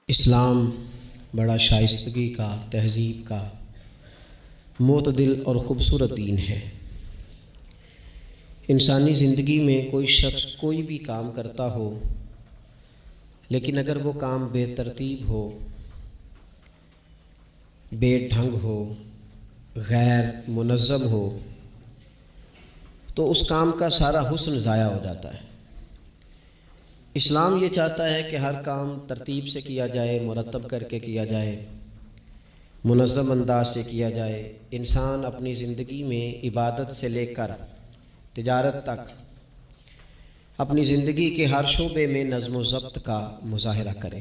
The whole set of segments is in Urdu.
اسلام بڑا شائستگی کا، تہذیب کا معتدل اور خوبصورت دین ہے۔ انسانی زندگی میں کوئی شخص کوئی بھی کام کرتا ہو، لیکن اگر وہ کام بے ترتیب ہو، بے ڈھنگ ہو، غیر منظم ہو، تو اس کام کا سارا حسن ضائع ہو جاتا ہے۔ اسلام یہ چاہتا ہے کہ ہر کام ترتیب سے کیا جائے، مرتب کر کے کیا جائے، منظم انداز سے کیا جائے۔ انسان اپنی زندگی میں عبادت سے لے کر تجارت تک اپنی زندگی کے ہر شعبے میں نظم و ضبط کا مظاہرہ کرے۔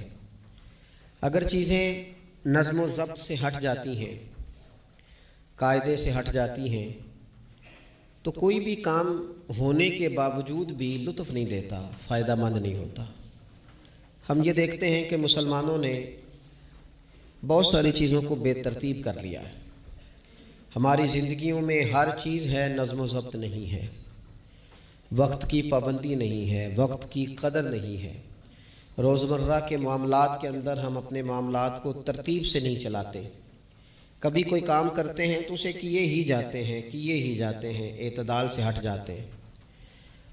اگر چیزیں نظم و ضبط سے ہٹ جاتی ہیں، قاعدے سے ہٹ جاتی ہیں، تو کوئی بھی کام ہونے کے باوجود بھی لطف نہیں دیتا، فائدہ مند نہیں ہوتا۔ ہم یہ دیکھتے ہیں کہ مسلمانوں نے بہت ساری چیزوں کو بے ترتیب کر لیا ہے۔ ہماری زندگیوں میں ہر چیز ہے، نظم و ضبط نہیں ہے، وقت کی پابندی نہیں ہے، وقت کی قدر نہیں ہے۔ روزمرہ کے معاملات کے اندر ہم اپنے معاملات کو ترتیب سے نہیں چلاتے۔ کبھی کوئی کام کرتے ہیں تو اسے کیے ہی جاتے ہیں، اعتدال سے ہٹ جاتے ہیں،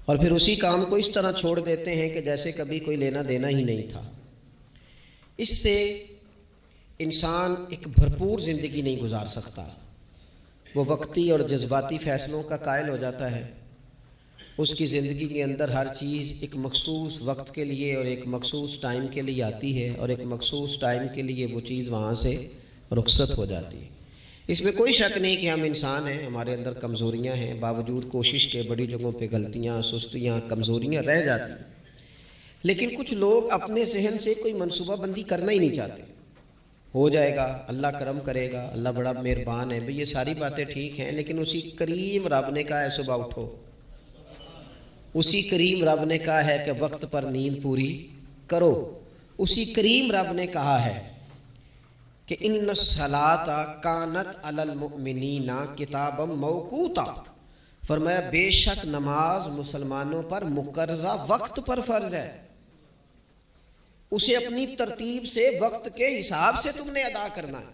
اور پھر اسی کام کو اس طرح چھوڑ دیتے ہیں کہ جیسے کبھی کوئی لینا دینا ہی نہیں تھا۔ اس سے انسان ایک بھرپور زندگی نہیں گزار سکتا، وہ وقتی اور جذباتی فیصلوں کا قائل ہو جاتا ہے۔ اس کی زندگی کے اندر ہر چیز ایک مخصوص وقت کے لیے اور ایک مخصوص ٹائم کے لیے آتی ہے، اور ایک مخصوص ٹائم کے لیے وہ چیز وہاں سے رخصت ہو جاتی ہے۔ اس میں کوئی شک نہیں کہ ہم انسان ہیں، ہمارے اندر کمزوریاں ہیں، باوجود کوشش کے بڑی جگہوں پہ غلطیاں، سستیاں، کمزوریاں رہ جاتی ہیں۔ لیکن کچھ لوگ اپنے ذہن سے کوئی منصوبہ بندی کرنا ہی نہیں چاہتے۔ ہو جائے گا، اللہ کرم کرے گا، اللہ بڑا مہربان ہے، بھئی یہ ساری باتیں ٹھیک ہیں، لیکن اسی کریم رب نے کہا ہے صبح اٹھو، اسی کریم رب نے کہا ہے کہ وقت پر نیند پوری کرو، اسی کریم رب نے کہا ہے کہ ان الصلاۃ کانت علی المؤمنین کتابا موقوتا، فرمایا بے شک نماز مسلمانوں پر مقررہ وقت پر فرض ہے، اسے اپنی ترتیب سے وقت کے حساب سے تم نے ادا کرنا ہے۔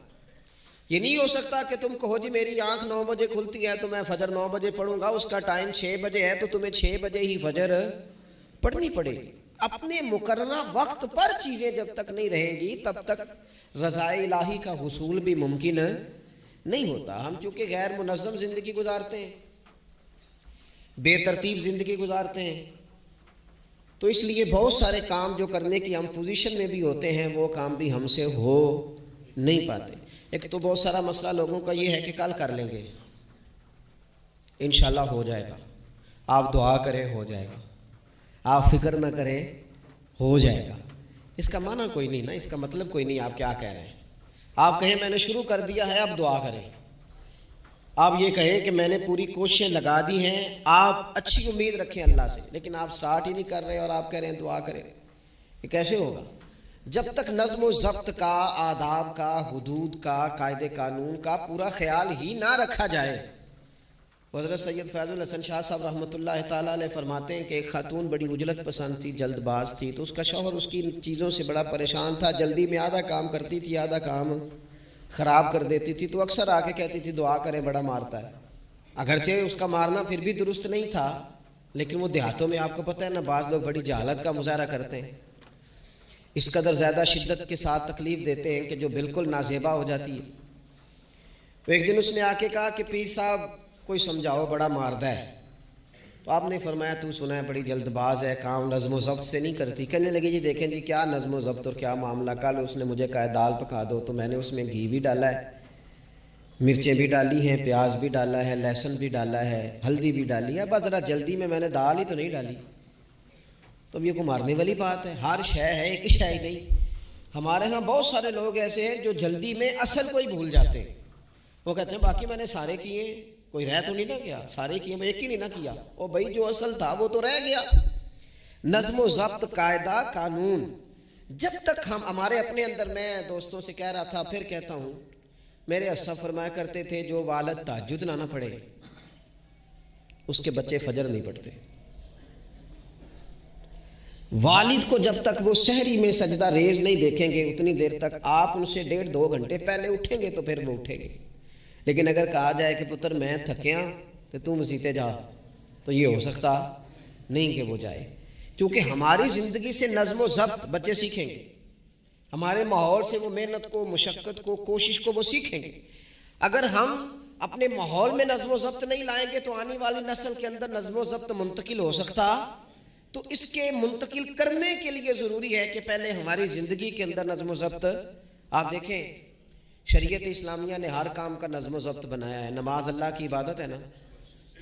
یہ نہیں ہو سکتا کہ تم کہو جی میری آنکھ 9 بجے کھلتی ہے تو میں فجر 9 بجے پڑھوں گا، اس کا ٹائم 6 بجے ہے تو تمہیں 6 بجے ہی فجر پڑھنی پڑے گی۔ اپنے مقررہ وقت پر چیزیں جب تک نہیں رہیں گی تب تک رضا الہی کا حصول بھی ممکن نہیں ہوتا۔ ہم چونکہ غیر منظم زندگی گزارتے ہیں، بے ترتیب زندگی گزارتے ہیں، تو اس لیے بہت سارے کام جو کرنے کی ہم پوزیشن میں بھی ہوتے ہیں وہ کام بھی ہم سے ہو نہیں پاتے۔ ایک تو بہت سارا مسئلہ لوگوں کا یہ ہے کہ کل کر لیں گے، انشاءاللہ ہو جائے گا، آپ دعا کریں ہو جائے گا، آپ فکر نہ کریں ہو جائے گا۔ اس کا معنی کوئی نہیں نا، اس کا مطلب کوئی نہیں آپ کیا کہہ رہے ہیں۔ آپ کہیں میں نے شروع کر دیا ہے اب دعا کریں، آپ یہ کہیں کہ میں نے پوری کوششیں لگا دی ہیں، آپ اچھی امید رکھیں اللہ سے، لیکن آپ سٹارٹ ہی نہیں کر رہے اور آپ کہہ رہے ہیں دعا کریں، یہ کیسے ہوگا؟ جب تک نظم و ضبط کا، آداب کا، حدود کا، قاعدے قانون کا پورا خیال ہی نہ رکھا جائے۔ حضرت سید فیض الحسن شاہ صاحب رحمۃ اللہ تعالیٰ علیہ فرماتے ہیں کہ ایک خاتون بڑی عجلت پسند تھی، جلد باز تھی، تو اس کا شوہر اس کی چیزوں سے بڑا پریشان تھا، جلدی میں آدھا کام کرتی تھی، آدھا کام خراب کر دیتی تھی، تو اکثر آ کے کہتی تھی دعا کریں بڑا مارتا ہے۔ اگرچہ اس کا مارنا پھر بھی درست نہیں تھا، لیکن وہ دیہاتوں میں آپ کو پتہ ہے نا بعض لوگ بڑی جہالت کا مظاہرہ کرتے ہیں، اس قدر زیادہ شدت کے ساتھ تکلیف دیتے ہیں کہ جو بالکل نازیبا ہو جاتی ہے۔ تو ایک دن اس نے آ کے کہا کہ پیر صاحب کوئی سمجھاؤ بڑا ماردہ ہے، تو آپ نے فرمایا تو سنا ہے بڑی جلد باز ہے، کام نظم و ضبط سے نہیں کرتی۔ کہنے لگے جی دیکھیں جی کیا نظم و ضبط اور کیا معاملہ، کل اس نے مجھے کہا دال پکا دو تو میں نے اس میں گھی بھی ڈالا ہے، مرچیں بھی ڈالی ہیں، پیاز بھی ڈالا ہے، لہسن بھی ڈالا ہے، ہلدی بھی ڈالی ہے، بس ذرا جلدی میں نے دال ہی تو نہیں ڈالی۔ تو یہ کو مارنے والی بات ہے، ہر شے ہے ایک شے ہی نہیں۔ ہمارے ہاں بہت سارے لوگ ایسے ہیں جو جلدی میں اصل کو ہی بھول جاتے ہیں، وہ کہتے ہیں باقی میں نے سارے کیے، کوئی رہ تو نہیں نہ گیا، سارے کیے میں ایک ہی نہیں نہ کیا، اور بھائی جو اصل تھا وہ تو رہ گیا۔ نظم و ضبط، قاعدہ قانون جب تک ہمارے اپنے اندر، میں دوستوں سے کہہ رہا تھا پھر کہتا ہوں، میرے اسلاف فرمایا کرتے تھے جو والد تہجد نہ پڑھے اس کے بچے فجر نہیں پڑھتے۔ والد کو جب تک وہ سحری میں سجدہ ریز نہیں دیکھیں گے اتنی دیر تک آپ ان سے 1.5-2 گھنٹے پہلے اٹھیں گے تو پھر وہ اٹھیں گے. لیکن اگر کہا جائے کہ پتر میں تھکیاں تو تو مسیتے جا، تو یہ ہو سکتا نہیں کہ وہ جائے. کیونکہ ہماری زندگی سے نظم و ضبط بچے سیکھیں گے، ہمارے ماحول سے وہ محنت کو، مشقت کو، کوشش کو وہ سیکھیں گے. اگر ہم اپنے ماحول میں نظم و ضبط نہیں لائیں گے تو آنے والی نسل کے اندر نظم و ضبط منتقل ہو سکتا. تو اس کے منتقل کرنے کے لیے ضروری ہے کہ پہلے ہماری زندگی کے اندر نظم و ضبط. آپ دیکھیں شریعت اسلامیہ نے ہر کام کا نظم و ضبط بنایا ہے. نماز اللہ کی عبادت ہے نا،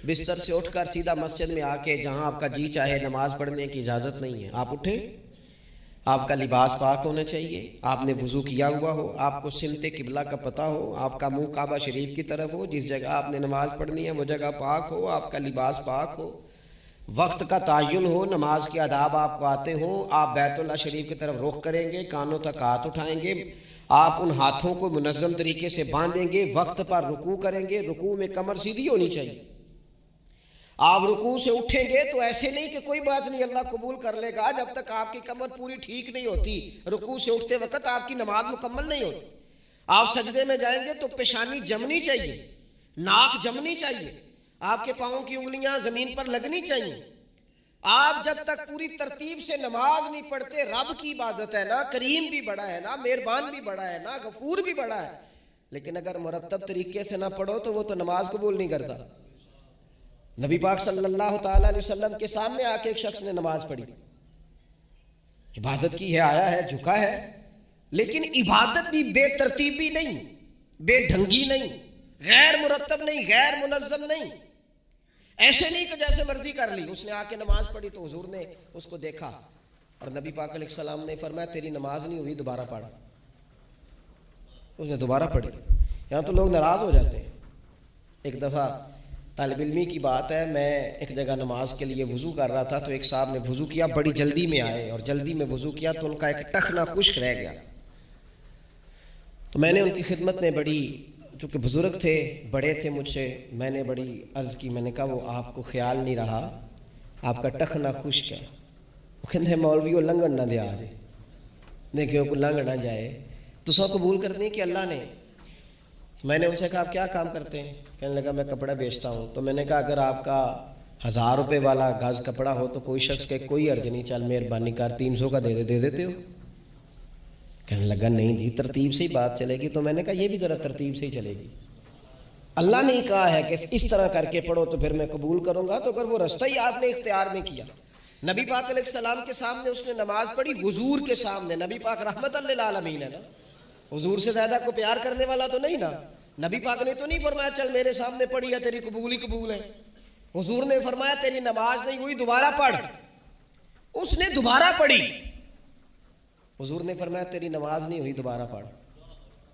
بستر سے اٹھ کر سیدھا مسجد میں آ کے جہاں آپ کا جی چاہے نماز پڑھنے کی اجازت نہیں ہے. آپ اٹھیں، آپ کا لباس پاک ہونا چاہیے، آپ نے وضو کیا ہوا ہو، آپ کو سمت قبلہ کا پتہ ہو، آپ کا منہ کعبہ شریف کی طرف ہو، جس جگہ آپ نے نماز پڑھنی ہے وہ جگہ پاک ہو، آپ کا لباس پاک ہو، وقت کا تعین ہو، نماز کے آداب آپ کو آتے ہوں، آپ بیت اللہ شریف کی طرف رخ کریں گے، کانوں تک ہاتھ اٹھائیں گے، آپ ان ہاتھوں کو منظم طریقے سے باندھیں گے، وقت پر رکوع کریں گے، رکوع میں کمر سیدھی ہونی چاہیے. آپ رکوع سے اٹھیں گے تو ایسے نہیں کہ کوئی بات نہیں اللہ قبول کر لے گا، جب تک آپ کی کمر پوری ٹھیک نہیں ہوتی رکوع سے اٹھتے وقت آپ کی نماز مکمل نہیں ہوتی. آپ سجدے میں جائیں گے تو پیشانی جمنی چاہیے، ناک جمنی چاہیے، آپ کے پاؤں کی انگلیاں زمین پر لگنی چاہیے. آپ جب تک پوری ترتیب سے نماز نہیں پڑھتے، رب کی عبادت ہے نا، کریم بھی بڑا ہے نا، مہربان بھی بڑا ہے نا، غفور بھی بڑا ہے، لیکن اگر مرتب طریقے سے نہ پڑھو تو وہ تو نماز قبول نہیں کرتا. نبی پاک صلی اللہ تعالیٰ علیہ وسلم کے سامنے آ کے ایک شخص نے نماز پڑھی، عبادت کی ہے، آیا ہے، جھکا ہے، لیکن عبادت بھی بے ترتیبی نہیں، بے ڈھنگی نہیں، غیر مرتب نہیں، غیر منظم نہیں، ایسے نہیں کہ جیسے مرضی کر لی. اس نے آ کے نماز پڑھی تو حضور نے اس کو دیکھا اور نبی پاک علیہ السلام نے فرمایا تیری نماز نہیں ہوئی، دوبارہ پڑھ. اس نے دوبارہ پڑھی. یہاں تو لوگ ناراض ہو جاتے ہیں. ایک دفعہ طالب علمی کی بات ہے، میں ایک جگہ نماز کے لیے وضو کر رہا تھا تو ایک صاحب نے وضو کیا، بڑی جلدی میں آئے اور جلدی میں وضو کیا تو ان کا ایک ٹخنا خشک رہ گیا. تو میں نے ان کی خدمت میں بڑی، چونکہ بزرگ تھے، بڑے تھے مجھ سے، میں نے بڑی عرض کی، میں نے کہا وہ آپ کو خیال نہیں رہا آپ کا ٹخنا خشک ہے. وہ کہتے ہیں مولوی وہ لنگن نہ دیا دے، دیکھیں وہ لنگ نہ جائے. تو سب قبول کرنے کہ اللہ نے. میں نے ان سے کہا آپ کیا کام کرتے ہیں؟ کہنے لگا میں کپڑا بیچتا ہوں. تو میں نے کہا اگر آپ کا 1000 روپے والا گز کپڑا ہو تو کوئی شخص کے کوئی عرض نہیں، چل مہربانی کر 300 کا دے دیتے ہو؟ کہنے لگا نہیں جی ترتیب سے ہی بات چلے گی. تو میں نے کہا یہ بھی ذرا ترتیب سے ہی چلے گی. اللہ نے کہا ہے کہ اس طرح کر کے پڑھو تو پھر میں قبول کروں گا. تو اگر وہ رستہ ہی آپ نے اختیار نہیں کیا، نبی پاک علیہ السلام کے سامنے اس نے نماز پڑھی، حضور کے سامنے. نبی پاک رحمت للعالمین ہے نا، حضور سے زیادہ کو پیار کرنے والا تو نہیں نا. نبی پاک نے تو نہیں فرمایا چل میرے سامنے پڑھی ہے تیری قبول ہی قبول ہے. حضور نے فرمایا تیری نماز نہیں ہوئی، دوبارہ پڑھ. اس نے دوبارہ پڑھی. حضور نے فرمایا تیری نماز نہیں ہوئی، دوبارہ پڑھ.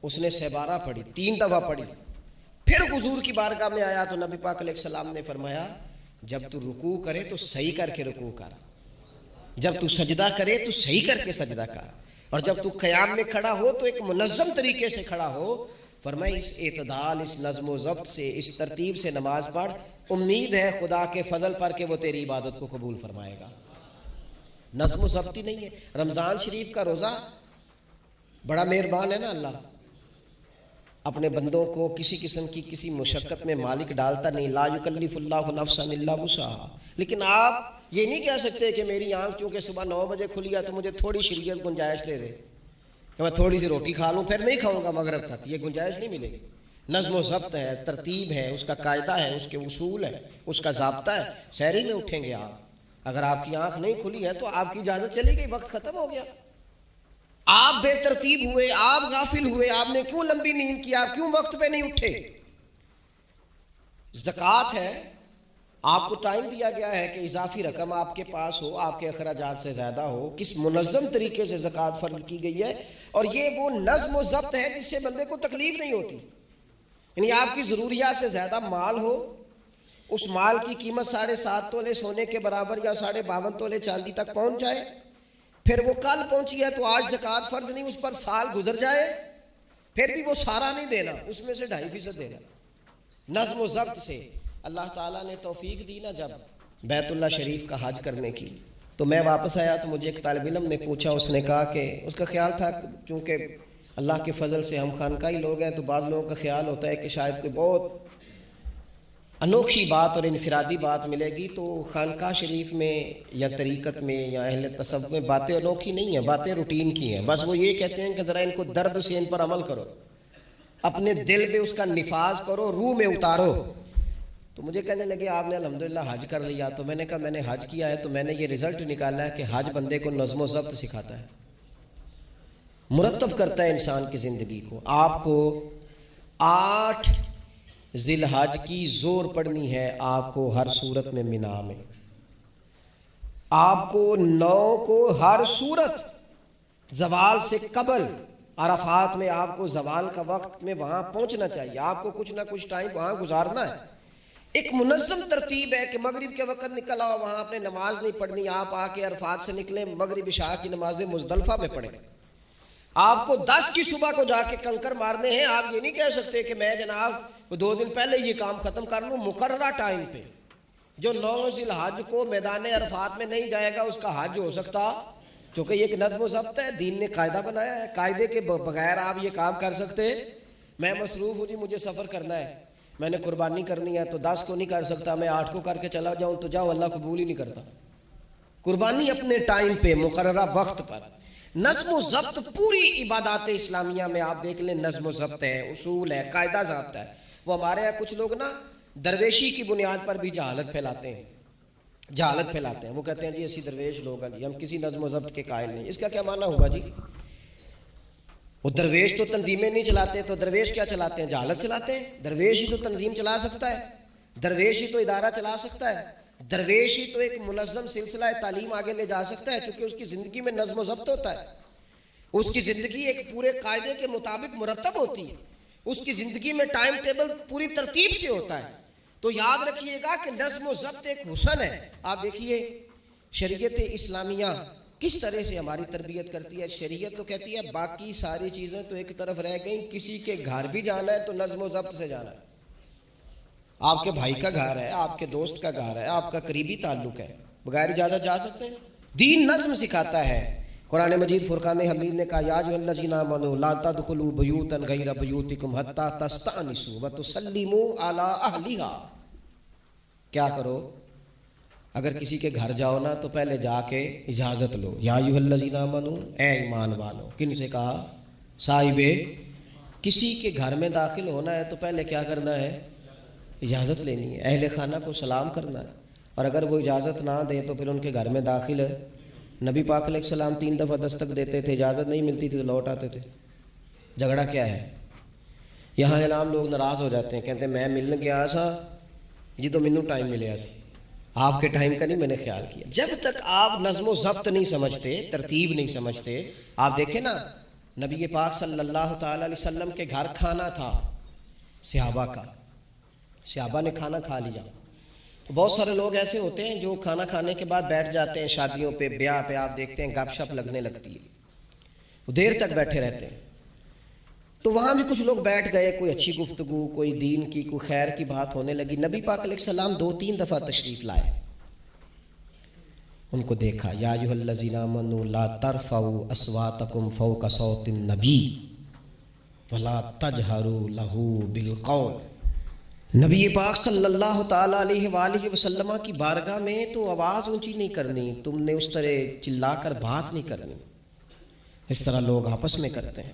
اس نے 12 پڑھی، 3 دفعہ پڑھی. پھر حضور کی بارگاہ میں آیا تو نبی پاک علیہ السلام نے فرمایا جب تو رکوع کرے تو صحیح کر کے رکوع کر، جب تو سجدہ کرے تو صحیح کر کے سجدہ کر، اور جب تو قیام میں کھڑا ہو تو ایک منظم طریقے سے کھڑا ہو. فرمایا اس اعتدال، اس نظم و ضبط سے، اس ترتیب سے نماز پڑھ، امید ہے خدا کے فضل پر کہ وہ تیری عبادت کو قبول فرمائے گا. نظم و ضبط ہی نہیں ہے. رمضان شریف کا روزہ بڑا مہربان ہے نا اللہ، اپنے بندوں کو کسی قسم کی کسی مشقت میں مالک ڈالتا نہیں. لا یکلف اللہ نفسا الا وسعہا. لیکن آپ یہ نہیں کہہ سکتے کہ میری آنکھ چونکہ صبح 9 بجے کھلی ہے تو مجھے تھوڑی شریعت گنجائش دے دے کہ میں تھوڑی سی روٹی کھا لوں پھر نہیں کھاؤں گا مغرب تک. یہ گنجائش نہیں ملے گی. نظم و ضبط ہے، ترتیب ہے، اس کا قاعدہ ہے، اس کے اصول ہے، اس کا ضابطہ ہے. سحری میں اٹھیں گے آپ، اگر آپ کی آنکھ نہیں کھلی ہے تو آپ کی اجازت چلی گئی، وقت ختم ہو گیا. آپ بے ترتیب ہوئے، آپ غافل ہوئے، آپ نے کیوں لمبی نیند کی، آپ کیوں وقت پہ نہیں اٹھے. زکوٰۃ ہے، آپ کو ٹائم دیا گیا ہے کہ اضافی رقم آپ کے پاس ہو، آپ کے اخراجات سے زیادہ ہو. کس منظم طریقے سے زکوٰۃ فرض کی گئی ہے، اور یہ وہ نظم و ضبط ہے جس سے بندے کو تکلیف نہیں ہوتی. یعنی آپ کی ضروریات سے زیادہ مال ہو، اس مال کی قیمت 7.5 تولے سونے کے برابر یا 52.5 تولے چاندی تک پہنچ جائے، پھر وہ کل پہنچی ہے تو آج زکوٰۃ فرض نہیں، اس پر سال گزر جائے، پھر بھی وہ سارا نہیں دینا، اس میں سے 2.5% دینا. نظم و ضبط سے اللہ تعالیٰ نے توفیق دی نا جب بیت اللہ شریف کا حج کرنے کی. تو میں واپس آیا تو مجھے ایک طالب علم نے پوچھا، اس نے کہا کہ اس کا خیال تھا چونکہ اللہ کے فضل سے ہم خانقاہی لوگ ہیں تو بعض لوگوں کا خیال ہوتا ہے کہ شاید کوئی بہت انوکھی بات اور انفرادی بات ملے گی، تو خانقاہ شریف میں یا طریقت میں یا اہل تصوف میں باتیں انوکھی نہیں ہیں، باتیں روٹین کی ہیں، بس وہ یہ کہتے ہیں کہ ذرا ان کو درد سے ان پر عمل کرو، اپنے دل پہ اس کا نفاذ کرو، روح میں اتارو۔ تو مجھے کہنے لگے آپ نے الحمدللہ حج کر لیا، تو میں نے کہا میں نے حج کیا ہے تو میں نے یہ رزلٹ نکالا ہے کہ حج بندے کو نظم و ضبط سکھاتا ہے، مرتب کرتا ہے انسان کی زندگی کو۔ آپ کو 8 ذی الحج کی زور پڑنی ہے، آپ کو ہر صورت میں مینا میں، آپ کو 9 کو ہر صورت زوال سے قبل عرفات میں آپ کو زوال کا وقت میں وہاں پہنچنا چاہیے، آپ کو کچھ نہ کچھ ٹائم وہاں گزارنا ہے۔ ایک منظم ترتیب ہے کہ مغرب کے وقت نکل آؤ، وہاں آپ نے نماز نہیں پڑھنی، آپ آ کے عرفات سے نکلیں، مغرب عشاء کی نمازیں مزدلفہ میں پڑھیں۔ آپ کو 10 کی صبح کو جا کے کنکر مارنے ہیں، آپ یہ نہیں کہہ سکتے کہ میں جناب 2 دن پہلے یہ کام ختم کر لوں، مقررہ ٹائم پہ۔ جو 9 ذی الحج کو میدان عرفات میں نہیں جائے گا اس کا حج ہو سکتا، کیونکہ یہ ایک نظم و ضبط ہے، دین نے قاعدہ بنایا ہے، قاعدے کے بغیر آپ یہ کام کر سکتے؟ میں مصروف ہوں جی، مجھے سفر کرنا ہے، میں نے قربانی کرنی ہے تو 10 کو نہیں کر سکتا، میں 8 کو کر کے چلا جاؤں تو جاؤ، اللہ قبول ہی نہیں کرتا۔ قربانی اپنے ٹائم پہ، مقررہ وقت پر۔ نظم و ضبط پوری عبادات اسلامیہ میں آپ دیکھ لیں، نظم و ضبط ہے، اصول ہے، قاعدہ ضابطہ ہے۔ وہ ہمارے یہاں کچھ لوگ نا درویشی کی بنیاد پر بھی جہالت پھیلاتے ہیں، وہ کہتے ہیں جی اسی درویش لوگ ہیں جی، ہم کسی نظم و ضبط کے قائل نہیں۔ اس کا کیا معنی ہوگا جی؟ وہ درویش تو تنظیمیں نہیں چلاتے، تو درویش کیا چلاتے ہیں؟ جہالت چلاتے ہیں۔ درویش ہی تو تنظیم چلا سکتا ہے، درویش ہی تو ادارہ چلا سکتا ہے، درویش ہی تو ایک منظم سلسلہ تعلیم آگے لے جا سکتا ہے، کیونکہ اس کی زندگی میں نظم و ضبط ہوتا ہے، اس کی زندگی ایک پورے قاعدے کے مطابق مرتب ہوتی ہے، اس کی زندگی میں ٹائم ٹیبل پوری ترتیب سے ہوتا ہے۔ تو یاد رکھیے گا کہ نظم و ضبط ایک حسن ہے۔ آپ دیکھیے شریعت اسلامیہ کس طرح سے ہماری تربیت کرتی ہے۔ شریعت تو کہتی ہے باقی ساری چیزیں تو ایک طرف رہ گئیں، کسی کے گھر بھی جانا ہے تو نظم و ضبط سے جانا ہے۔ آپ کے بھائی کا گھر ہے، آپ کے دوست کا گھر ہے، آپ کا قریبی تعلق ہے، بغیر اجازت جا سکتے ہیں؟ دین نظم سکھاتا ہے۔ قرآن مجید فرقان حمید نے کہا یا ایھا الذین آمنوا لا تدخلوا بیوتا غیر بیوتکم حتی تستأنسوا وتسلموا علی اہلھا۔ کیا کرو؟ اگر کسی کے گھر جاؤ نا تو پہلے جا کے اجازت لو۔ یا ایھا الذین آمنوا، اے ایمان والو۔ کن سے کہا؟ صاحب کسی کے گھر میں داخل ہونا ہے تو پہلے کیا کرنا ہے؟ اجازت لینی ہے، اہل خانہ کو سلام کرنا ہے، اور اگر وہ اجازت نہ دیں تو پھر ان کے گھر میں داخل ہے۔ نبی پاک علیہ السلام 3 دفعہ دستک دیتے تھے، اجازت نہیں ملتی تھی تو لوٹ آتے تھے۔ جھگڑا کیا ہے؟ یہاں عام لوگ ناراض ہو جاتے ہیں، کہتے ہیں میں ملنے گیا سا جی تو مینوں ٹائم ملیا سی، آپ کے ٹائم کا نہیں میں نے خیال کیا۔ جب تک آپ نظم و ضبط نہیں سمجھتے، ترتیب نہیں سمجھتے۔ آپ دیکھیں نا نبی پاک صلی اللہ تعالی علیہ وسلم کے گھر کھانا تھا صحابہ کا، صحابہ نے کھانا کھا لیا۔ تو بہت سارے لوگ ایسے ہوتے ہیں جو کھانا کھانے کے بعد بیٹھ جاتے ہیں، شادیوں پہ، بیاہ پہ آپ دیکھتے ہیں گپ شپ لگنے لگتی ہے، وہ دیر تک بیٹھے رہتے ہیں۔ تو وہاں بھی کچھ لوگ بیٹھ گئے، کوئی اچھی گفتگو، کوئی دین کی، کوئی خیر کی بات ہونے لگی۔ نبی پاک علیہ السلام 2-3 دفعہ تشریف لائے، ان کو دیکھا، یا ایھا الذین آمنوا لا ترفعوا اصواتکم فوق صوت النبی ولا تجہروا لہ بالقول۔ نبی پاک صلی اللہ تعالیٰ علیہ وآلہ وسلم کی بارگاہ میں تو آواز اونچی نہیں کرنی، تم نے اس طرح چلا کر بات نہیں کرنی، اس طرح لوگ آپس میں کرتے ہیں۔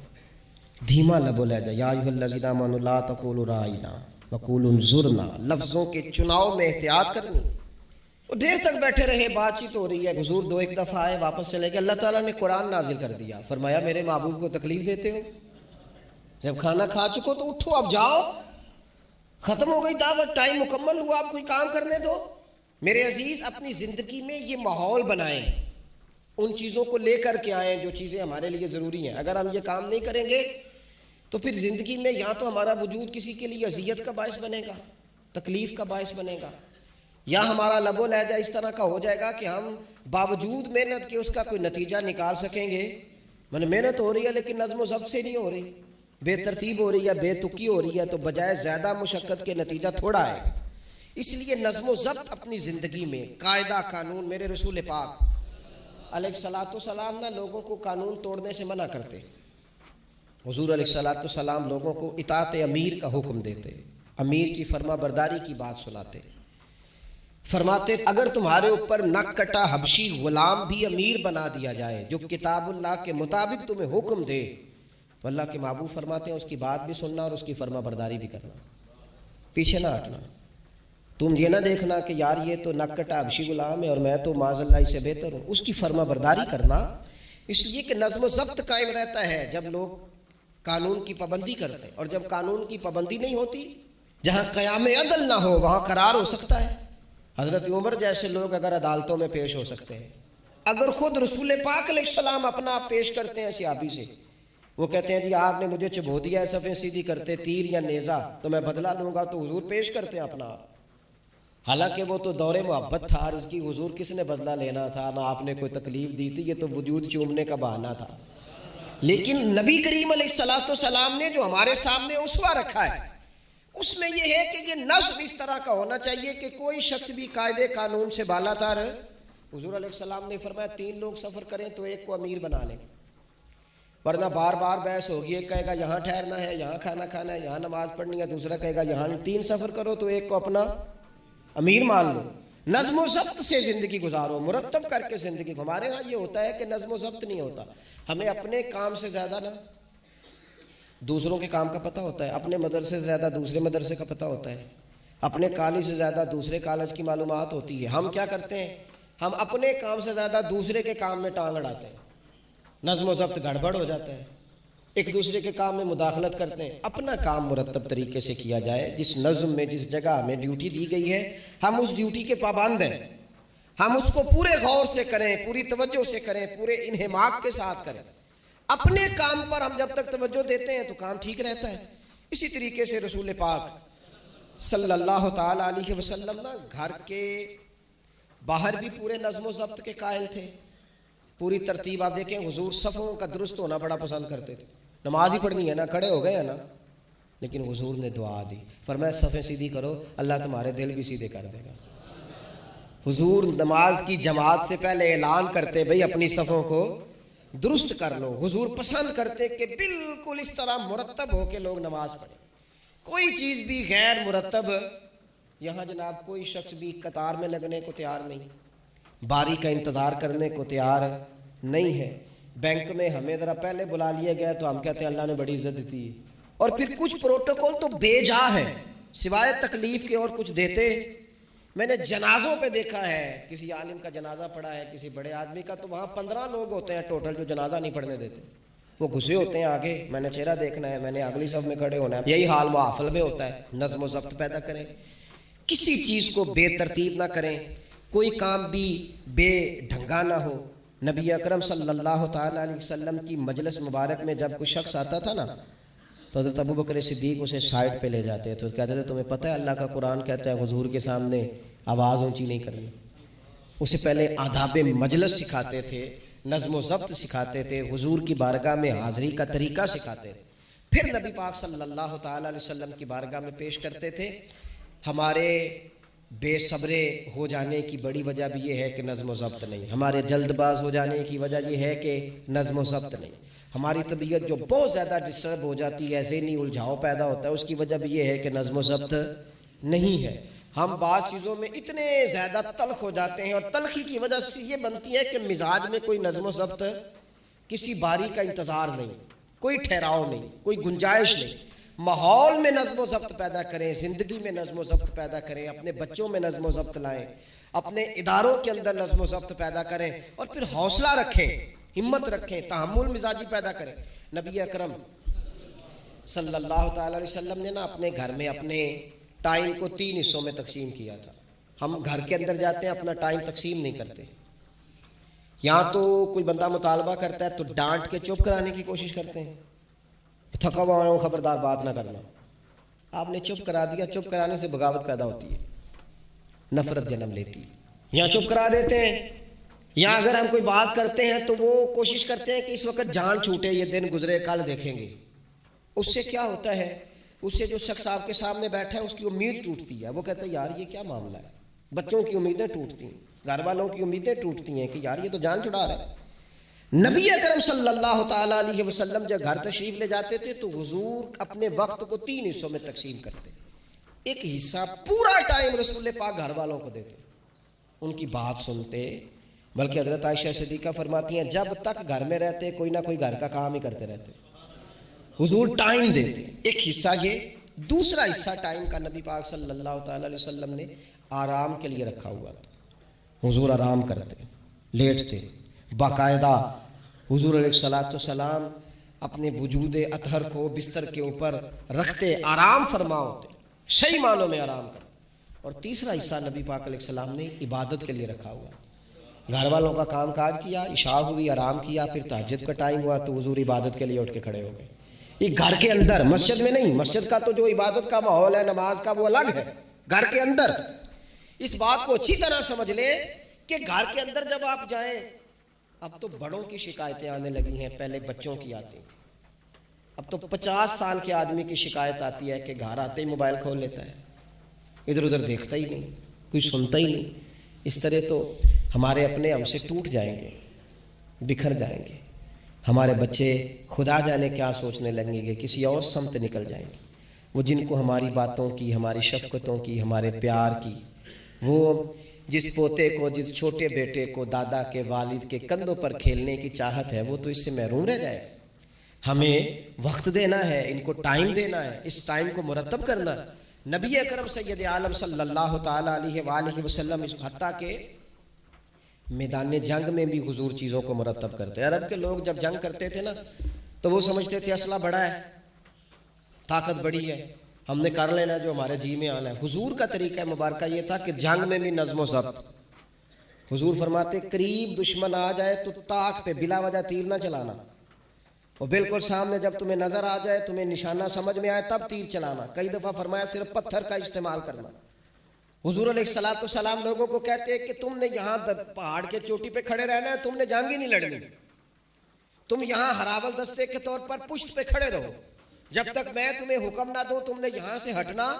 دھیما لب و لہجہ، یا ایھا الذین آمنوا لا تقولوا رائنا وقولوا انظرنا، لفظوں کے چناؤ میں احتیاط کرنی۔ وہ دیر تک بیٹھے رہے، بات چیت ہو رہی ہے، حضور 2-1 دفعہ آئے، واپس چلے گئے۔ اللہ تعالیٰ نے قرآن نازل کر دیا، فرمایا میرے محبوب کو تکلیف دیتے ہو؟ جب کھانا کھا چکو تو اٹھو، اب جاؤ، ختم ہو گئی دعوت، ٹائم مکمل ہوا، آپ کوئی کام کرنے دو۔ میرے عزیز اپنی زندگی میں یہ ماحول بنائیں، ان چیزوں کو لے کر کے آئیں جو چیزیں ہمارے لیے ضروری ہیں۔ اگر ہم یہ کام نہیں کریں گے تو پھر زندگی میں یا تو ہمارا وجود کسی کے لیے اذیت کا باعث بنے گا، تکلیف کا باعث بنے گا، یا ہمارا لب و لہجہ اس طرح کا ہو جائے گا کہ ہم باوجود محنت کے اس کا کوئی نتیجہ نکال سکیں گے۔ محنت ہو رہی ہے لیکن نظم و ضبط سے نہیں ہو رہی، بے ترتیب ہو رہی ہے، بے تکی ہو رہی ہے، تو بجائے زیادہ مشقت کے نتیجہ تھوڑا ہے۔ اس لیے نظم و ضبط اپنی زندگی میں، قاعدہ قانون، میرے رسول پاک علیہ الصلوۃ والسلام نہ لوگوں کو قانون توڑنے سے منع کرتے. حضور علیہ الصلوۃ والسلام لوگوں کو اطاعت امیر کا حکم دیتے، امیر کی فرما برداری کی بات سناتے. فرماتے اگر تمہارے اوپر نک کٹا حبشی غلام بھی امیر بنا دیا جائے جو کتاب اللہ کے مطابق تمہیں حکم دے تو اللہ کے محبوب فرماتے ہیں اس کی بات بھی سننا اور اس کی فرما برداری بھی کرنا، پیچھے نہ ہٹنا. تم یہ نہ دیکھنا کہ یار یہ تو نک کٹا حبشی غلام ہے اور میں تو معاذ اللہ سے بہتر ہوں. اس کی فرما برداری کرنا، اس لیے کہ نظم و ضبط قائم رہتا ہے جب لوگ قانون کی پابندی کرتے ہیں، اور جب قانون کی پابندی نہیں ہوتی، جہاں قیام عدل نہ ہو وہاں قرار ہو سکتا ہے. حضرت عمر جیسے لوگ اگر عدالتوں میں پیش ہو سکتے ہیں، اگر خود رسول پاک علیہ السلام اپنا آپ پیش کرتے ہیں صحابی سے، وہ کہتے ہیں جی آپ نے مجھے چبھو دیا ہے صفیں سیدھی کرتے تیر یا نیزہ تو میں بدلہ لوں گا، تو حضور پیش کرتے ہیں اپنا آپ. حالانکہ وہ تو دور محبت تھا عرض کی، حضور کس نے بدلہ لینا تھا، نہ آپ نے کوئی تکلیف دی تھی، یہ تو وجود چومنے کا بہانہ تھا. لیکن نبی کریم علیہ الصلوۃ والسلام نے جو ہمارے سامنے اسوہ رکھا ہے اس میں یہ ہے کہ یہ نظم اس طرح کا ہونا چاہیے کہ کوئی شخص بھی قاعدے قانون سے بالا تر. حضور علیہ السلام نے فرمایا 3 لوگ سفر کریں تو ایک کو امیر بنا لیں، ورنہ بار بار بحث ہوگی. ایک کہے گا یہاں ٹھہرنا ہے، یہاں کھانا کھانا ہے، یہاں نماز پڑھنی ہے، دوسرا کہے گا یہاں. 3 سفر کرو تو ایک کو اپنا امیر مان لو. نظم و ضبط سے زندگی گزارو، مرتب کر کے زندگی. ہمارے ہاں یہ ہوتا ہے کہ نظم و ضبط نہیں ہوتا. ہمیں اپنے کام سے زیادہ نا دوسروں کے کام کا پتہ ہوتا ہے، اپنے مدرسے سے زیادہ دوسرے مدرسے کا پتہ ہوتا ہے، اپنے کالج سے زیادہ دوسرے کالج کی معلومات ہوتی ہے. ہم کیا کرتے ہیں، ہم اپنے کام سے زیادہ دوسرے کے کام میں ٹانگ اڑاتے ہیں، نظم و ضبط گڑبڑ ہو جاتا ہے، ایک دوسرے کے کام میں مداخلت کرتے ہیں. اپنا کام مرتب طریقے سے کیا جائے، جس نظم میں جس جگہ ہمیں ڈیوٹی دی گئی ہے ہم اس ڈیوٹی کے پابند ہیں، ہم اس کو پورے غور سے کریں، پوری توجہ سے کریں، پورے انہماک کے ساتھ کریں. اپنے کام پر ہم جب تک توجہ دیتے ہیں تو کام ٹھیک رہتا ہے. اسی طریقے سے رسول پاک صلی اللہ تعالی علیہ وسلم نا گھر کے باہر بھی پورے نظم و ضبط کے قائل تھے، پوری ترتیب. آپ دیکھیں حضور صفوں کا درست ہونا بڑا پسند کرتے تھے. نماز ہی پڑھنی ہے نا، کھڑے ہو گئے ہیں نا، لیکن حضور نے دعا دی، فرمایا صفیں سیدھی کرو، اللہ تمہارے دل بھی سیدھے کر دے گا. حضور نماز کی جماعت سے پہلے اعلان کرتے بھئی اپنی صفوں کو درست کر لو. حضور پسند کرتے کہ بالکل اس طرح مرتب ہو کے لوگ نماز پڑھیں. کوئی چیز بھی غیر مرتب، یہاں جناب کوئی شخص بھی قطار میں لگنے کو تیار نہیں، باری کا انتظار کرنے کو تیار نہیں ہے. بینک میں ہمیں ذرا پہلے بلا لیا گیا تو ہم کہتے ہیں اللہ نے بڑی عزت دی، اور پھر کچھ پروٹوکول تو بے جا ہے سوائے تکلیف کے اور کچھ دیتے. میں نے جنازوں پہ دیکھا ہے، کسی عالم کا جنازہ پڑھا ہے، کسی بڑے آدمی کا، تو وہاں 15 لوگ ہوتے ہیں ٹوٹل جو جنازہ نہیں پڑھنے دیتے. وہ گھسے ہوتے ہیں آگے، میں نے چہرہ دیکھنا ہے، میں نے اگلی صف میں کھڑے ہونا ہے. یہی حال محافل میں ہوتا ہے. نظم و ضبط پیدا کریں، کسی چیز کو بے ترتیب نہ کریں، کوئی کام بھی بے ڈھنگا نہ ہو. نبی اکرم صلی اللہ تعالی علیہ وسلم کی مجلس مبارک میں جب کوئی شخص آتا تھا نا تو حضرت ابوبکر صدیق اسے سائڈ پہ لے جاتے تو کہتے تھے تمہیں پتہ ہے اللہ کا قرآن کہتا ہے حضور کے سامنے آواز اونچی نہیں کرنی. اسے پہلے آداب مجلس سکھاتے تھے، نظم و ضبط سکھاتے تھے، حضور کی بارگاہ میں حاضری کا طریقہ سکھاتے تھے، پھر نبی پاک صلی اللہ تعالی علیہ وسلم کی بارگاہ میں پیش کرتے تھے. ہمارے بے صبرے ہو جانے کی بڑی وجہ بھی یہ ہے کہ نظم و ضبط نہیں، ہمارے جلد باز ہو جانے کی وجہ یہ ہے کہ نظم و ضبط نہیں، ہماری طبیعت جو بہت زیادہ ڈسٹرب ہو جاتی ہے، ذہنی الجھاؤ پیدا ہوتا ہے، اس کی وجہ بھی یہ ہے کہ نظم و ضبط نہیں ہے. ہم بعض چیزوں میں اتنے زیادہ تلخ ہو جاتے ہیں، اور تلخی کی وجہ سے یہ بنتی ہے کہ مزاج میں کوئی نظم و ضبط، کسی باری کا انتظار نہیں، کوئی ٹھہراؤ نہیں، کوئی گنجائش نہیں. ماحول میں نظم و ضبط پیدا کریں، زندگی میں نظم و ضبط پیدا کریں، اپنے بچوں میں نظم و ضبط لائیں، اپنے اداروں کے اندر نظم و ضبط پیدا کریں، اور پھر حوصلہ رکھیں، ہمت رکھیں، تحمل مزاجی پیدا کریں. نبی اکرم صلی اللہ تعالی علیہ وسلم نے نا اپنے گھر میں اپنے ٹائم کو 3 حصوں میں تقسیم کیا تھا. ہم گھر کے اندر جاتے ہیں اپنا ٹائم تقسیم نہیں کرتے. یہاں تو کوئی بندہ مطالبہ کرتا ہے تو ڈانٹ کے چپ کرانے کی کوشش کرتے ہیں، تھکا ہوا ہوں خبردار بات نہ کرنا. آپ نے چپ کرا دیا، چپ کرانے سے بغاوت پیدا ہوتی ہے، نفرت جنم لیتی ہے. یہاں چپ کرا دیتے ہیں، یا اگر ہم کوئی بات کرتے ہیں تو وہ کوشش کرتے ہیں کہ اس وقت جان چھوٹے، یہ دن گزرے کل دیکھیں گے. اس سے کیا ہوتا ہے، اس سے جو شخص آپ کے سامنے بیٹھا ہے اس کی امید ٹوٹتی ہے. وہ کہتا ہے یار یہ کیا معاملہ ہے، بچوں کی امیدیں ٹوٹتی ہیں, گھر والوں کی امیدیں ٹوٹتی ہیں کہ یار یہ تو جان چھڑا رہا ہے. نبی اکرم صلی اللہ تعالیٰ علیہ وسلم جب گھر تشریف لے جاتے تھے تو حضور اپنے وقت کو 3 حصوں میں تقسیم کرتے. ایک حصہ پورا ٹائم رسول پاک گھر والوں کو دیتے, ان کی بات سنتے. بلکہ حضرت عائشہ صدیقہ فرماتی ہیں جب تک گھر میں رہتے کوئی نہ کوئی گھر کا کام ہی کرتے رہتے, حضور ٹائم دیتے. ایک حصہ یہ. دوسرا حصہ ٹائم کا نبی پاک صلی اللہ تعالیٰ علیہ وسلم نے آرام کے لیے رکھا ہوا تھا. حضور آرام کرتے, لیٹتے. باقاعدہ حضور علیہ الصلوۃ والسلام اپنے وجود اطہر کو بستر کے اوپر رکھتے, آرام فرما ہوتے, صحیح معنوں میں آرام کرتے. اور تیسرا حصہ نبی پاک علیہ السلام نے عبادت کے لیے رکھا ہوا. گھر والوں کا کام کاج کیا, عشاء ہوئی, آرام کیا, پھر تہجد کا ٹائم ہوا تو حضور عبادت کے لیے اٹھ کے کھڑے ہو گئے. یہ گھر کے اندر, مسجد میں نہیں. مسجد کا تو جو عبادت کا ماحول ہے نماز کا وہ الگ ہے. گھر کے اندر اس بات کو اچھی طرح سمجھ لیں کہ گھر کے اندر جب آپ جائیں, اب تو بڑوں کی شکایتیں آنے لگی ہیں, پہلے بچوں کی آتی تھیں. اب تو 50 سال کے آدمی کی شکایت آتی ہے کہ گھر آتے ہی موبائل کھول لیتا ہے, ادھر ادھر دیکھتا ہی نہیں, کوئی سنتا ہی نہیں. اس طرح تو ہمارے اپنے ہم سے ٹوٹ جائیں گے, بکھر جائیں گے. ہمارے بچے خدا جانے کیا سوچنے لگیں گے, کسی اور سمت نکل جائیں گے. وہ جن کو ہماری باتوں کی, ہماری شفقتوں کی, ہمارے پیار کی, وہ جس پوتے کو, جس چھوٹے بیٹے کو دادا کے والد کے کندھوں پر کھیلنے کی چاہت ہے, وہ تو اس سے محروم رہ جائے. ہمیں وقت دینا ہے, ان کو ٹائم دینا ہے, اس ٹائم کو مرتب کرنا. نبی اکرم سید عالم صلی اللہ تعالیٰ علیہ وآلہ وسلم حتیٰ کہ میدان جنگ میں بھی حضور چیزوں کو مرتب کرتے. عرب کے لوگ جب جنگ کرتے تھے نا تو وہ سمجھتے تھے اسلحہ بڑا ہے, طاقت بڑی ہے, ہم نے کر لینا جو ہمارے جی میں آنا ہے. حضور کا طریقہ مبارکہ یہ تھا کہ جنگ میں بھی نظم و ضبط. حضور فرماتے قریب دشمن آ جائے تو طاق پہ بلا وجہ تیر نہ چلانا, اور بالکل سامنے جب تمہیں نظر آ جائے, تمہیں نشانہ سمجھ میں آئے تب تیر چلانا. کئی دفعہ فرمایا صرف پتھر کا استعمال کرنا. حضور علیہ الصلوۃ والسلام لوگوں کو کہتے ہیں کہ تم نے یہاں پہاڑ کے چوٹی پہ کھڑے رہنا ہے, تم نے جنگ ہی نہیں لڑنی. تم یہاں ہراول دستے کے طور پر پشت پہ کھڑے رہو, جب تک میں تمہیں حکم نہ دوں تم نے یہاں سے ہٹنا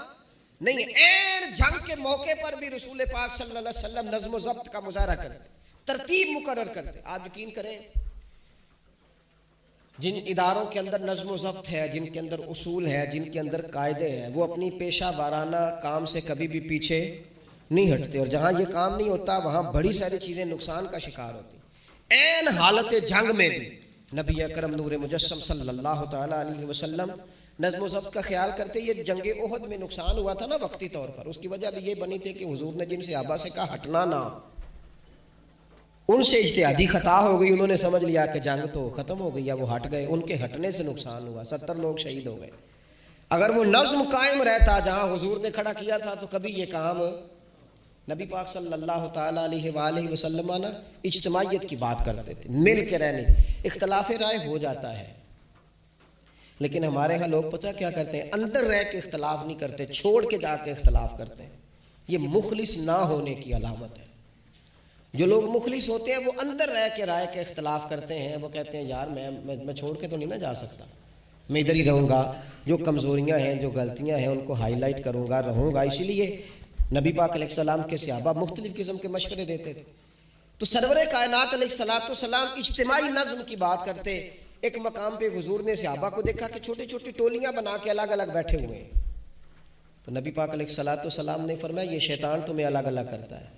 نہیں. ایر جنگ کے موقع پر بھی رسول پاک صلی اللہ علیہ وسلم نظم و ضبط کا مظاہرہ کرتے, ترتیب مقرر کرتے. آپ یقین کریں جن اداروں کے اندر نظم و ضبط ہے, جن کے اندر اصول ہے, جن کے اندر قاعدے ہیں, وہ اپنی پیشہ وارانہ کام سے کبھی بھی پیچھے نہیں ہٹتے. اور جہاں یہ کام نہیں ہوتا وہاں بڑی ساری چیزیں نقصان کا شکار ہوتی. عین حالت جنگ میں بھی نبی اکرم نور مجسم صلی اللہ تعالیٰ علیہ وسلم نظم و ضبط کا خیال کرتے. یہ جنگ احد میں نقصان ہوا تھا نا وقتی طور پر, اس کی وجہ بھی یہ بنی تھی کہ حضور نے جن صحابہ سے کہا ہٹنا نہ, ان سے اجتہادی خطا ہو گئی. انہوں نے سمجھ لیا کہ جنگ تو ختم ہو گئی ہے, وہ ہٹ گئے. ان کے ہٹنے سے نقصان ہوا, 70 لوگ شہید ہو گئے. اگر وہ نظم قائم رہتا جہاں حضور نے کھڑا کیا تھا تو کبھی یہ کام. نبی پاک صلی اللہ تعالیٰ علیہ وآلہ وسلم اجتماعیت کی بات کرتے تھے, مل کے رہنے. اختلاف رائے ہو جاتا ہے, لیکن ہمارے ہاں لوگ پتہ کیا کرتے ہیں, اندر رہ کے اختلاف نہیں کرتے, چھوڑ کے جا کے اختلاف کرتے ہیں. یہ مخلص نہ ہونے کی علامت ہے. جو لوگ مخلص ہوتے ہیں وہ اندر رہ کے رائے کے اختلاف کرتے ہیں. وہ کہتے ہیں یار میں چھوڑ کے تو نہیں نہ جا سکتا, میں ادھر ہی رہوں گا, جو کمزوریاں ہیں, جو غلطیاں ہیں ان کو ہائی لائٹ کروں گا, رہوں گا. اسی لیے نبی پاک علیہ السلام کے صحابہ مختلف قسم کے مشورے دیتے تھے. تو سرور کائنات علیہ الصلوۃ والسلام اجتماعی نظم کی بات کرتے. ایک مقام پہ حضور نے صحابہ کو دیکھا کہ چھوٹی چھوٹی ٹولیاں بنا کے الگ الگ بیٹھے ہوئے ہیں. تو نبی پاک علیہ الصلوۃ والسلام نے فرمایا یہ شیطان تمہیں الگ الگ کرتا ہے.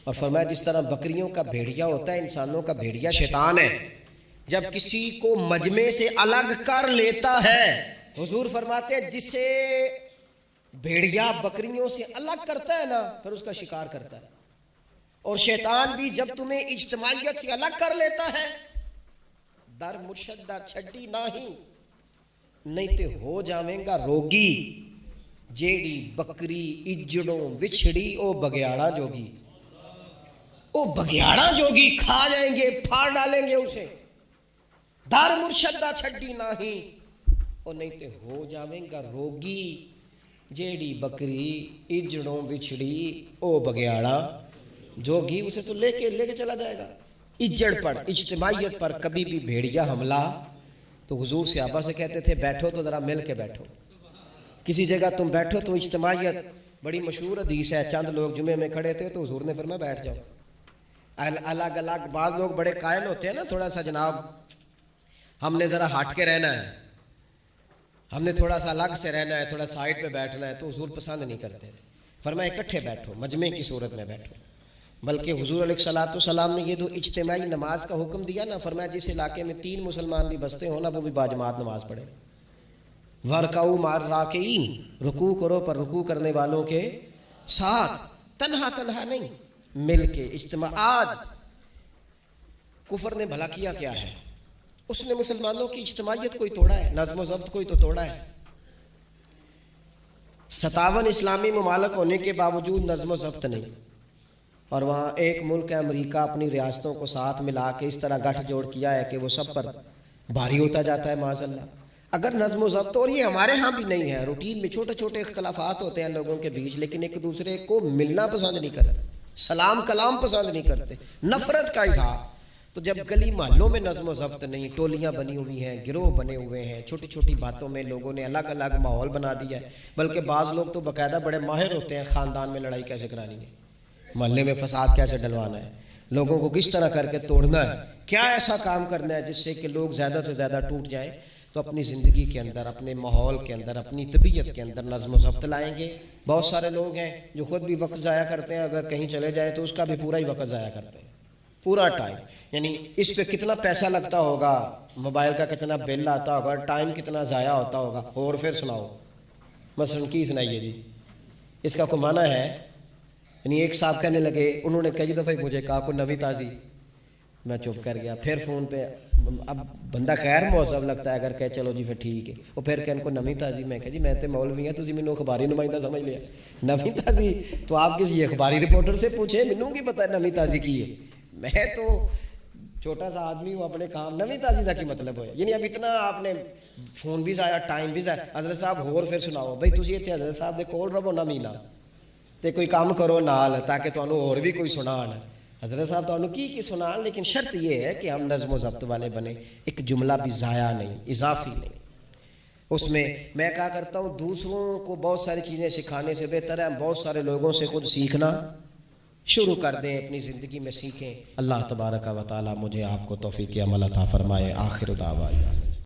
اور فرمایا جس طرح بکریوں کا بھیڑیا ہوتا ہے, انسانوں کا بھیڑیا شیطان ہے. جب کسی کو مجمع سے الگ کر لیتا ہے, حضور فرماتے ہیں جسے بھیڑیا بکریوں سے الگ کرتا ہے نا پھر اس کا شکار کرتا ہے. اور شیطان بھی جب تمہیں اجتماعیت سے الگ کر لیتا ہے, در مرشدہ چھڈی نہیں تے ہو جاویں گا روگی, جیڑی بکری اجڑوں وچھڑی او بگیاڑا جوگی. او بگیاڑا جوگی کھا جائیں گے, پھاڑ ڈالیں گے اسے. در مرشدہ چھڈی او نہیں تے ہو جاویں گا روگی, جیڑی بکری اجڑوں وچھڑی او بگیاڑا جوگی. اسے تو لے کے چلا جائے گا. اجڑ پر, اجتماعیت پر کبھی بھی بھیڑیا حملہ. تو حضور صحابہ سے کہتے تھے بیٹھو تو ذرا مل کے بیٹھو, کسی جگہ تم بیٹھو تو اجتماعیت بڑی مشہور حدیث ہے، چند لوگ جمعے میں کھڑے تھے تو حضور نے فرمایا بیٹھ جاؤ. الگ الگ. بعض لوگ بڑے قائل ہوتے ہیں نا، تھوڑا سا جناب ہم نے ذرا ہٹ کے رہنا ہے، ہم نے تھوڑا سا الگ سے رہنا ہے، تھوڑا سائڈ پہ بیٹھنا ہے، تو حضور پسند نہیں کرتے. فرمایا اکٹھے بیٹھو، مجمع کی صورت میں بیٹھو. بلکہ حضور علیہ الصلوۃ والسلام نے یہ جو اجتماعی نماز کا حکم دیا نا، فرمایا جس علاقے میں 3 مسلمان بھی بستے ہوں نا، وہ بھی باجماعت نماز پڑھے. وَرْكَعُوا مَعَ الرَّاكِعِينَ، رکوع کرو پر رکوع کرنے والوں کے ساتھ، تنہا تنہا نہیں، مل کے اجتماع. آج کفر نے بھلا کیا کیا ہے؟ اس نے مسلمانوں کی اجتماعیت کوئی توڑا ہے، نظم و ضبط کوئی تو توڑا ہے. 57 اسلامی ممالک ہونے کے باوجود نظم و ضبط نہیں، اور وہاں ایک ملک ہے امریکہ اپنی ریاستوں کو ساتھ ملا کے اس طرح گٹھ جوڑ کیا ہے کہ وہ سب پر بھاری ہوتا جاتا ہے معاذ اللہ. اگر نظم و ضبط، اور یہ ہمارے ہاں بھی نہیں ہے، روٹین میں چھوٹے چھوٹے اختلافات ہوتے ہیں لوگوں کے بیچ، لیکن ایک دوسرے کو ملنا پسند نہیں کرتے، سلام کلام پسند نہیں کرتے، نفرت کا اظہار. تو جب گلی محلوں میں نظم و ضبط نہیں، ٹولیاں بنی ہوئی ہیں، گروہ بنے ہوئے ہیں، چھوٹی چھوٹی باتوں میں لوگوں نے الگ الگ ماحول بنا دیا ہے. بلکہ بعض لوگ تو باقاعدہ بڑے ماہر ہوتے ہیں خاندان میں لڑائی کیسے کرانی ہے، محلے میں فساد کیسے ڈلوانا ہے، لوگوں کو کس طرح کر کے توڑنا ہے، کیا ایسا کام کرنا ہے جس سے کہ لوگ زیادہ سے زیادہ ٹوٹ جائیں. تو اپنی زندگی کے اندر، اپنے ماحول کے اندر، اپنی طبیعت کے اندر نظم و ضبط لائیں گے. بہت سارے لوگ ہیں جو خود بھی وقت ضائع کرتے ہیں، اگر کہیں چلے جائیں تو اس کا بھی پورا ہی وقت ضائع کرتے ہیں، پورا ٹائم. یعنی اس پہ کتنا پیسہ لگتا ہوگا، موبائل کا کتنا بل آتا ہوگا، ٹائم کتنا ضائع ہوتا ہوگا. اور پھر سناؤ، مثلا کی سنائیے جی، اس کا کوئی معنی ہے؟ یعنی ایک صاحب کہنے لگے، انہوں نے کئی دفعہ مجھے کہا کوئی نوی تازی، میں چپ کر گیا. پھر فون پہ، اب بندہ خیر مہذب لگتا ہے اگر کہ چلو جی پھر ٹھیک ہے، وہ پھر کہنے کو نوی تازی. میں کہا جی میں تو مولوی ہوں، تسی مینوں اخباری نمائندہ سمجھ لیا، نوی تازی تو آپ کسی اخباری رپورٹر سے پوچھیں، مینوں کی پتہ ہے نوی تازی کی ہے، میں تو چھوٹا سا آدمی ہوں اپنے کام. نوی تازی کا کی مطلب ہے؟ یعنی اب اتنا آپ نے فون بھی ضائع، ٹائم بھی ضائع. حضرت صاحب ہور پھر سناؤ بھائی، تسی اتنے حضرت صاحب دے کول رہو نہ مہینہ تے کوئی کام کرو نال تاکہ تانوں اور بھی کوئی سنان. حضرت صاحب تانوں کی سنان، لیکن شرط یہ ہے کہ ہم نظم و ضبط والے بنے، ایک جملہ بھی ضائع نہیں، اضافی نہیں. اس میں کہا کرتا ہوں دوسروں کو بہت ساری چیزیں سکھانے سے بہتر ہے ہم بہت سارے لوگوں سے خود سیکھنا شروع کر دیں، اپنی زندگی میں سیکھیں. اللہ تبارک و تعالی مجھے آپ کو توفیق عمل عطا فرمائے. آخر دعوانا